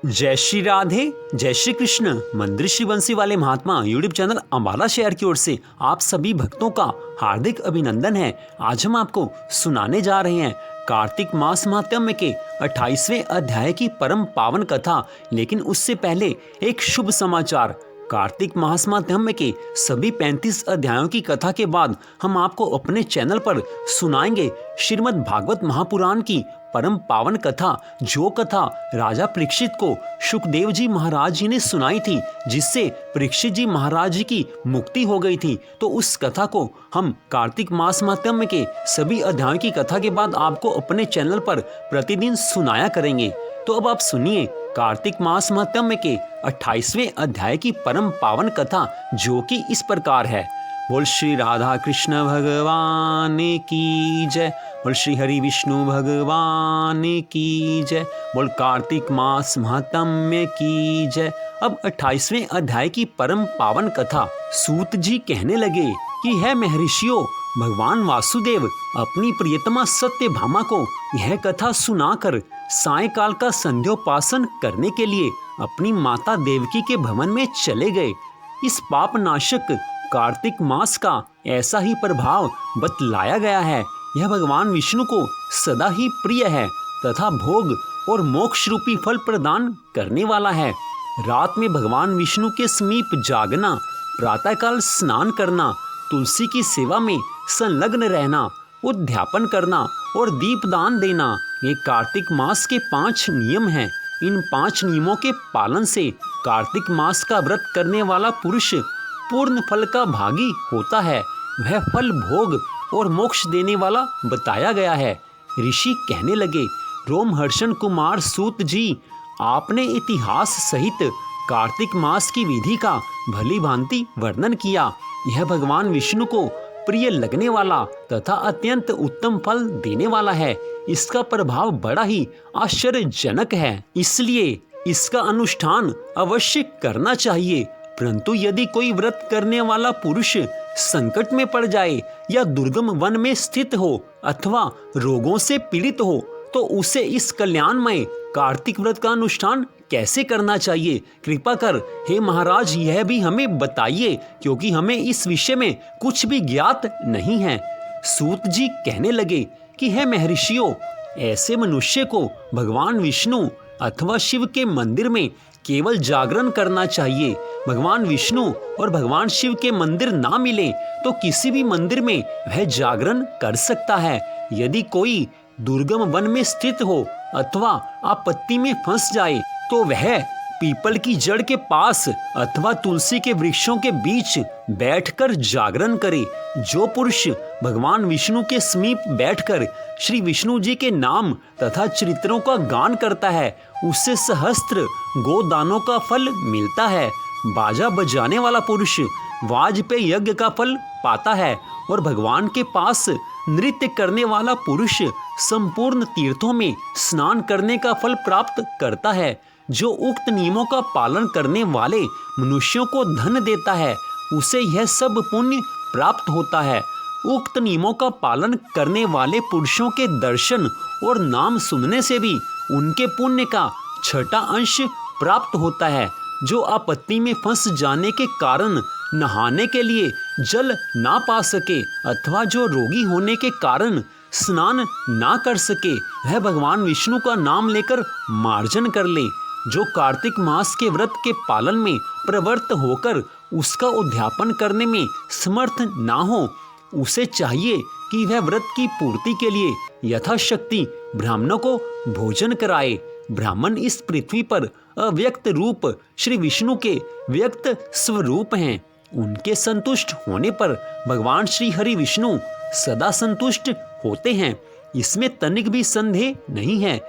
जय श्री राधे, जय श्री कृष्ण। मंदिर श्री बंसी वाले महात्मा यूट्यूब चैनल अम्बाला शहर की ओर से आप सभी भक्तों का हार्दिक अभिनंदन है। आज हम आपको सुनाने जा रहे हैं कार्तिक मास महात्म्य के 28वें अध्याय की परम पावन कथा। लेकिन उससे पहले एक शुभ समाचार। कार्तिक मास महात्म्य के सभी 35 अध्यायों की कथा के बाद हम आपको अपने चैनल पर सुनाएंगे श्रीमद् भागवत महापुराण की परम पावन कथा, जो कथा राजा परीक्षित को सुखदेव जी महाराज जी ने सुनाई थी, जिससे परीक्षित जी महाराज जी की मुक्ति हो गई थी। तो उस कथा को हम कार्तिक मास महात्म्य के सभी अध्यायों की कथा के बाद आपको अपने चैनल पर प्रतिदिन सुनाया करेंगे। तो अब आप सुनिए कार्तिक मास महात्म्य के 28वें अध्याय की परम पावन कथा, जो कि इस प्रकार है। बोल श्री राधा कृष्ण भगवान की जय। बोल श्री हरि विष्णु भगवान की जय। बोल कार्तिक मास महात्म्य की जय। अब 28वें अध्याय की परम पावन कथा। सूत जी कहने लगे कि है महर्षियों, भगवान वासुदेव अपनी प्रियतमा सत्यभामा को यह कथा सुनाकर सायंकाल का संध्योपासन करने के लिए अपनी माता देवकी के भवन में चले गए। इस पाप नाशक कार्तिक मास का ऐसा ही प्रभाव बतलाया गया है। यह भगवान विष्णु को सदा ही प्रिय है तथा भोग और मोक्ष रूपी फल प्रदान करने वाला है। रात में भगवान विष्णु के समीप जागना, प्रातःकाल स्नान करना, तुलसी की सेवा में संलग्न रहना, उद्यापन करना और दीपदान देना, ये कार्तिक मास के 5 नियम हैं। इन 5 नियमों के पालन से कार्तिक मास का व्रत करने वाला पुरुष पूर्ण फल का भागी होता है। वह फल भोग और मोक्ष देने वाला बताया गया है। ऋषि कहने लगे, रोमहर्षण कुमार सूत जी, आपने इतिहास सहित कार्तिक मास की विधि का भली भांति वर्णन किया। यह भगवान विष्णु को प्रिय लगने वाला तथा अत्यंत उत्तम फल देने वाला है। इसका प्रभाव बड़ा ही आश्चर्यजनक है, इसलिए इसका अनुष्ठान अवश्य करना चाहिए। परंतु यदि कोई व्रत करने वाला पुरुष संकट में पड़ जाए या दुर्गम वन में स्थित हो अथवा रोगों से पीड़ित हो, तो उसे इस कल्याणमय कार्तिक व्रत का अनुष्ठान कैसे करना चाहिए? कृपा कर हे महाराज यह भी हमें बताइए, क्योंकि हमें इस विषय में कुछ भी ज्ञात नहीं है। सूत जी कहने लगे कि हे महर्षियों, ऐसे मनुष्य को भगवान विष्णु अथवा शिव के मंदिर में केवल जागरण करना चाहिए। भगवान विष्णु और भगवान शिव के मंदिर ना मिले तो किसी भी मंदिर में वह जागरण कर सकता है। यदि कोई दुर्गम वन में स्थित हो अथवा आपत्ति में फंस जाए तो वह पीपल की जड़ के पास अथवा तुलसी के वृक्षों के बीच बैठकर जागरण करे। जो पुरुष भगवान विष्णु के समीप बैठकर श्री विष्णु जी के नाम तथा चरित्रों का गान करता है, उससे सहस्त्र गोदानों का फल मिलता है। बाजा बजाने वाला पुरुष वाजपेय यज्ञ का फल पाता है और भगवान के पास नृत्य करने वाला पुरुष संपूर्ण तीर्थों में स्नान करने का फल प्राप्त करता है। जो उक्त नियमों का पालन करने वाले मनुष्यों को धन देता है, उसे यह सब पुण्य प्राप्त होता है। उक्त नियमों का पालन करने वाले पुरुषों के दर्शन और नाम सुनने से भी उनके पुण्य का 6वां अंश प्राप्त होता है। जो आपत्ति में फंस जाने के कारण नहाने के लिए जल ना पा सके अथवा जो रोगी होने के कारण स्नान ना कर सके, वह भगवान विष्णु का नाम लेकर मार्जन कर ले। जो कार्तिक मास के व्रत के पालन में प्रवृत्त होकर उसका उद्यापन करने में समर्थ ना हो, उसे चाहिए कि वह व्रत की पूर्ति के लिए यथाशक्ति ब्राह्मणों को भोजन कराए। ब्राह्मण इस पृथ्वी पर अव्यक्त रूप श्री विष्णु के व्यक्त स्वरूप हैं। उनके संतुष्ट होने पर भगवान श्री हरि विष्णु सदा संतुष्ट होते हैं, इसमें तनिक भी संदेह नहीं है।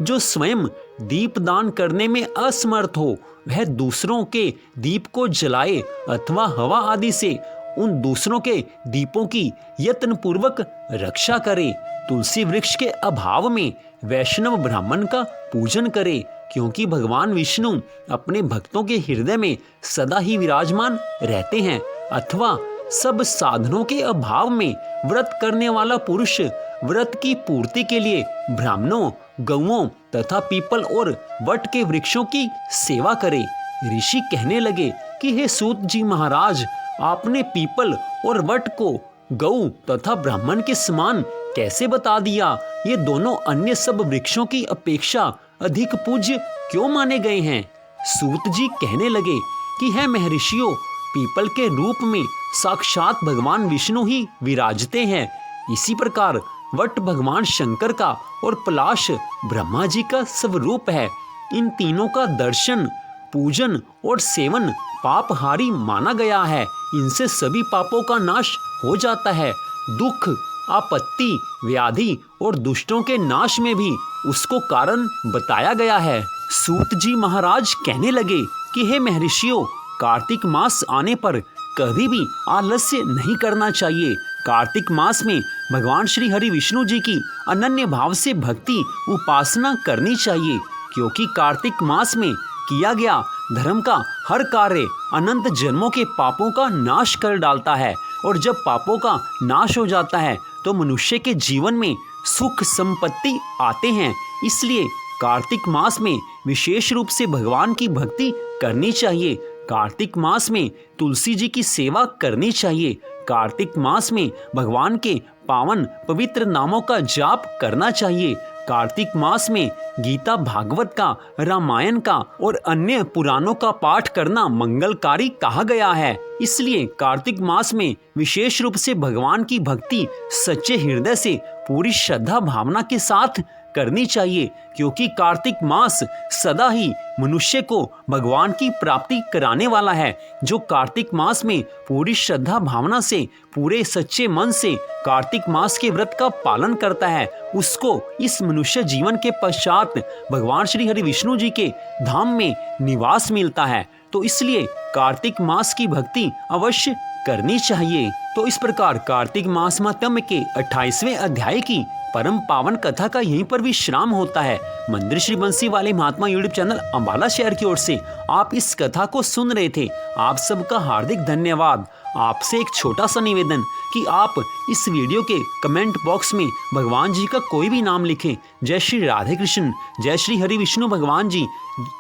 जो स्वयं दीपदान करने में असमर्थ हो, वह दूसरों के दीप को जलाए अथवा हवा आदि से उन दूसरों के दीपों की यत्नपूर्वक रक्षा करे। तुलसी वृक्ष के अभाव में वैष्णव ब्राह्मण का पूजन करे, क्योंकि भगवान विष्णु अपने भक्तों के हृदय में सदा ही विराजमान रहते हैं। अथवा सब साधनों के अभाव में व्रत करने वाला पुरुष व्रत की पूर्ति के लिए ब्राह्मणों, गौओं तथा पीपल और वट के वृक्षों की सेवा करे। ऋषि कहने लगे कि हे सूत जी महाराज, आपने पीपल और वट को गऊ तथा ब्राह्मण के समान कैसे बता दिया? ये दोनों अन्य सब वृक्षों की अपेक्षा अधिक पूज्य क्यों माने गए हैं? सूत जी कहने लगे कि हे महर्षियों, पीपल के रूप में साक्षात भगवान विष्णु ही विराजते हैं। इसी प्रकार वट भगवान शंकर का और पलाश ब्रह्मा जी का स्वरूप है। इन तीनों का दर्शन, पूजन और सेवन पापहारी माना गया है। इनसे सभी पापों का नाश हो जाता है। दुख, आपत्ति, व्याधि और दुष्टों के नाश में भी उसको कारण बताया गया है। सूत जी महाराज कहने लगे कि हे महर्षियों, कार्तिक मास आने पर कभी भी आलस्य नहीं करना चाहिए। कार्तिक मास में भगवान श्री हरि विष्णु जी की अनन्य भाव से भक्ति उपासना करनी चाहिए, क्योंकि कार्तिक मास में किया गया धर्म का हर कार्य अनंत जन्मों के पापों का नाश कर डालता है। और जब पापों का नाश हो जाता है तो मनुष्य के जीवन में सुख संपत्ति आते हैं। इसलिए कार्तिक मास में विशेष रूप से भगवान की भक्ति करनी चाहिए। कार्तिक मास में तुलसी जी की सेवा करनी चाहिए। कार्तिक मास में भगवान के पावन पवित्र नामों का जाप करना चाहिए। कार्तिक मास में गीता, भागवत का, रामायण का और अन्य पुराणों का पाठ करना मंगलकारी कहा गया है। इसलिए कार्तिक मास में विशेष रूप से भगवान की भक्ति सच्चे हृदय से पूरी श्रद्धा भावना के साथ करनी चाहिए, क्योंकि कार्तिक मास सदा ही मनुष्य को भगवान की प्राप्ति कराने वाला है। जो कार्तिक मास में पूरी श्रद्धा भावना से, पूरे सच्चे मन से कार्तिक मास के व्रत का पालन करता है, उसको इस मनुष्य जीवन के पश्चात भगवान श्री हरि विष्णु जी के धाम में निवास मिलता है। तो इसलिए कार्तिक मास की भक्ति अवश्य करनी चाहिए। तो इस प्रकार कार्तिक मास महात्म्य के 28वें अध्याय की परम पावन कथा का यहीं पर विश्राम होता है। मंदिर श्री बंसी वाले महात्मा यूट्यूब चैनल अंबाला शहर की ओर से आप इस कथा को सुन रहे थे। आप सबका हार्दिक धन्यवाद। आपसे एक छोटा सा निवेदन कि आप इस वीडियो के कमेंट बॉक्स में भगवान जी का कोई भी नाम लिखें, जय श्री राधे कृष्ण, जय श्री हरि विष्णु भगवान जी,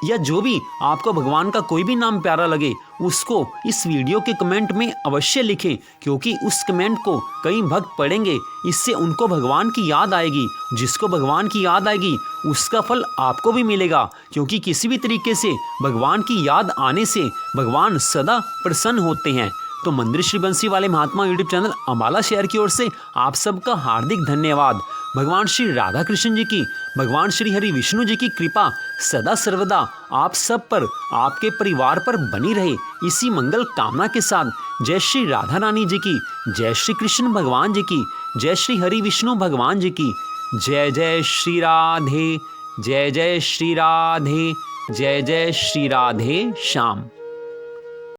या जो भी आपको भगवान का कोई भी नाम प्यारा लगे उसको इस वीडियो के कमेंट में अवश्य लिखें, क्योंकि उस कमेंट को कई भक्त पढ़ेंगे। इससे उनको भगवान की याद आएगी। जिसको भगवान की याद आएगी उसका फल आपको भी मिलेगा, क्योंकि किसी भी तरीके से भगवान की याद आने से भगवान सदा प्रसन्न होते हैं। तो मंदिर श्री बंसी वाले महात्मा यूट्यूब चैनल अंबाला शहर की ओर से आप सबका हार्दिक धन्यवाद। भगवान श्री राधा कृष्ण जी की, भगवान श्री हरि विष्णु जी की कृपा सदा सर्वदा आप सब पर, आपके परिवार पर बनी रहे, इसी मंगल कामना के साथ जय श्री राधा रानी जी की, जय श्री कृष्ण भगवान जी की, जय श्री हरि विष्णु भगवान जी की, जय जय श्री राधे, जय जय श्री राधे, जय जय श्री राधे श्याम।